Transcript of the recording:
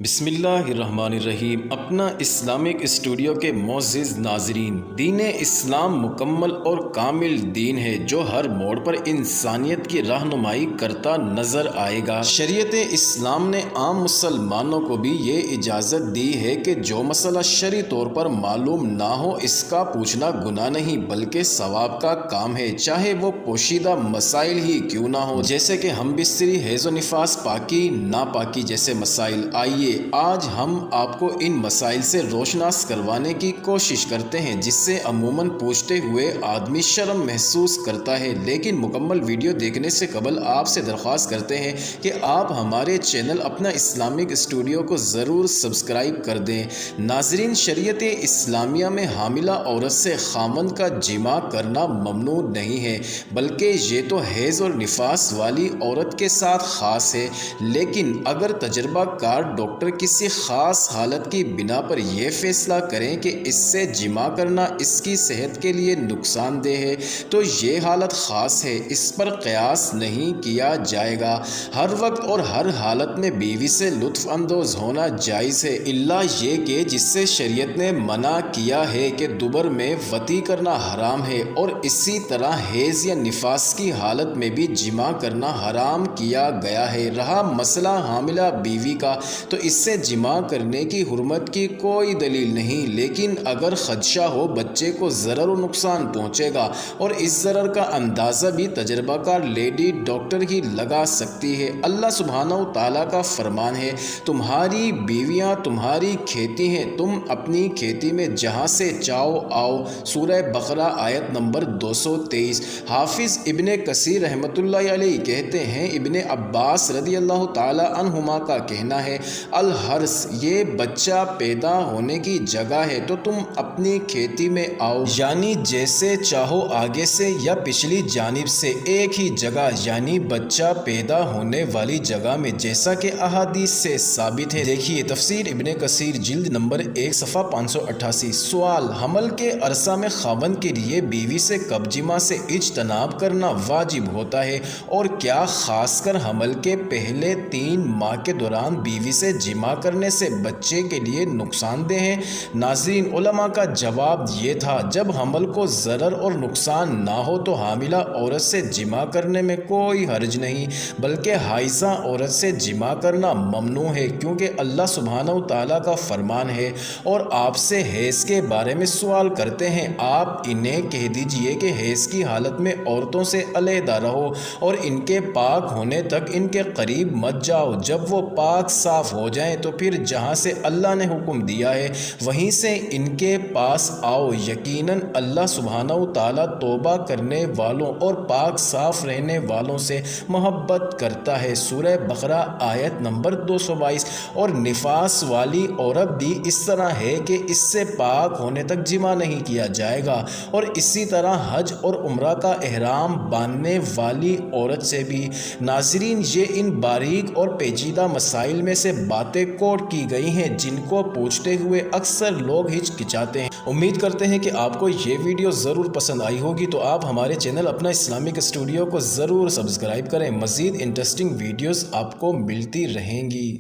بسم اللہ الرحمن الرحیم۔ اپنا اسلامک اسٹوڈیو کے معزز ناظرین، دین اسلام مکمل اور کامل دین ہے جو ہر موڑ پر انسانیت کی رہنمائی کرتا نظر آئے گا۔ شریعت اسلام نے عام مسلمانوں کو بھی یہ اجازت دی ہے کہ جو مسئلہ شرعی طور پر معلوم نہ ہو اس کا پوچھنا گناہ نہیں بلکہ ثواب کا کام ہے، چاہے وہ پوشیدہ مسائل ہی کیوں نہ ہو، جیسے کہ ہم بستری، حیض و نفاس، پاکی ناپاکی جیسے مسائل۔ آئیے آج ہم آپ کو ان مسائل سے روشناس کروانے کی کوشش کرتے ہیں جس سے عموماً پوچھتے ہوئے آدمی شرم محسوس کرتا ہے، لیکن مکمل ویڈیو دیکھنے سے قبل آپ سے درخواست کرتے ہیں کہ آپ ہمارے چینل اپنا اسلامک اسٹوڈیو کو ضرور سبسکرائب کر دیں۔ ناظرین، شریعت اسلامیہ میں حاملہ عورت سے خامند کا جماع کرنا ممنوع نہیں ہے، بلکہ یہ تو حیض اور نفاس والی عورت کے ساتھ خاص ہے، لیکن اگر تجربہ کار ڈاکٹر کسی خاص حالت کی بنا پر یہ فیصلہ کریں کہ اس سے جماع کرنا اس کی صحت کے لیے نقصان دہ ہے تو یہ حالت خاص ہے، اس پر قیاس نہیں کیا جائے گا۔ ہر وقت اور ہر حالت میں بیوی سے لطف اندوز ہونا جائز ہے، الا یہ کہ جس سے شریعت نے منع کیا ہے کہ دوبر میں وطی کرنا حرام ہے، اور اسی طرح حیض یا نفاس کی حالت میں بھی جماع کرنا حرام کیا گیا ہے۔ رہا مسئلہ حاملہ بیوی کا، تو اس سے جماع کرنے کی حرمت کی کوئی دلیل نہیں، لیکن اگر خدشہ ہو بچے کو ضرر و نقصان پہنچے گا، اور اس ضرر کا اندازہ بھی تجربہ کار لیڈی ڈاکٹر ہی لگا سکتی ہے۔ اللہ سبحانہ و تعالیٰ کا فرمان ہے، تمہاری بیویاں تمہاری کھیتی ہیں، تم اپنی کھیتی میں جہاں سے چاہو آؤ، سورہ بقرہ آیت نمبر 223۔ حافظ ابن کثیر رحمۃ اللہ علیہ کہتے ہیں، ابن عباس رضی اللہ تعالی عنہما کا کہنا ہے، الحرث یہ بچہ پیدا ہونے کی جگہ ہے تو تم اپنی کھیتی میں آؤ، یعنی جیسے چاہو آگے سے یا پچھلی جانب سے، ایک ہی جگہ یعنی بچہ پیدا ہونے والی جگہ میں، جیسا کہ احادیث سے ثابت ہے۔ دیکھیے تفسیر ابن کثیر جلد نمبر 1 صفحہ 588۔ سوال: حمل کے عرصہ میں خاوند کے لیے بیوی سے کب جماع سے اجتناب کرنا واجب ہوتا ہے، اور کیا خاص کر حمل کے پہلے 3 ماہ کے دوران بیوی سے جماع کرنے سے بچے کے لیے نقصان دہ ہے؟ ناظرین، علماء کا جواب یہ تھا، جب حمل کو ضرر اور نقصان نہ ہو تو حاملہ عورت سے جماع کرنے میں کوئی حرج نہیں، بلکہ حائضہ عورت سے جماع کرنا ممنوع ہے، کیونکہ اللہ سبحانہ و تعالیٰ کا فرمان ہے، اور آپ سے حیض کے بارے میں سوال کرتے ہیں، آپ انہیں کہہ دیجئے کہ حیض کی حالت میں عورتوں سے علیحدہ رہو اور ان کے پاک ہونے تک ان کے قریب مت جاؤ، جب وہ پاک صاف ہو جائیں تو پھر جہاں سے اللہ نے حکم دیا ہے وہیں سے ان کے پاس آؤ، یقیناً اللہ سبحانہ و تعالیٰ توبہ کرنے والوں اور پاک صاف رہنے والوں سے محبت کرتا ہے، سورہ بقرہ آیت نمبر 222۔ اور نفاس والی عورت بھی اس طرح ہے کہ اس سے پاک ہونے تک جماع نہیں کیا جائے گا، اور اسی طرح حج اور عمرہ کا احرام باندھنے والی عورت سے بھی۔ ناظرین، یہ ان باریک اور پیچیدہ مسائل میں سے باتیں کوٹ کی گئی ہیں جن کو پوچھتے ہوئے اکثر لوگ ہچکچاتے ہیں۔ امید کرتے ہیں کہ آپ کو یہ ویڈیو ضرور پسند آئی ہوگی، تو آپ ہمارے چینل اپنا اسلامک اسٹوڈیو کو ضرور سبسکرائب کریں، مزید انٹرسٹنگ ویڈیوز آپ کو ملتی رہیں گی۔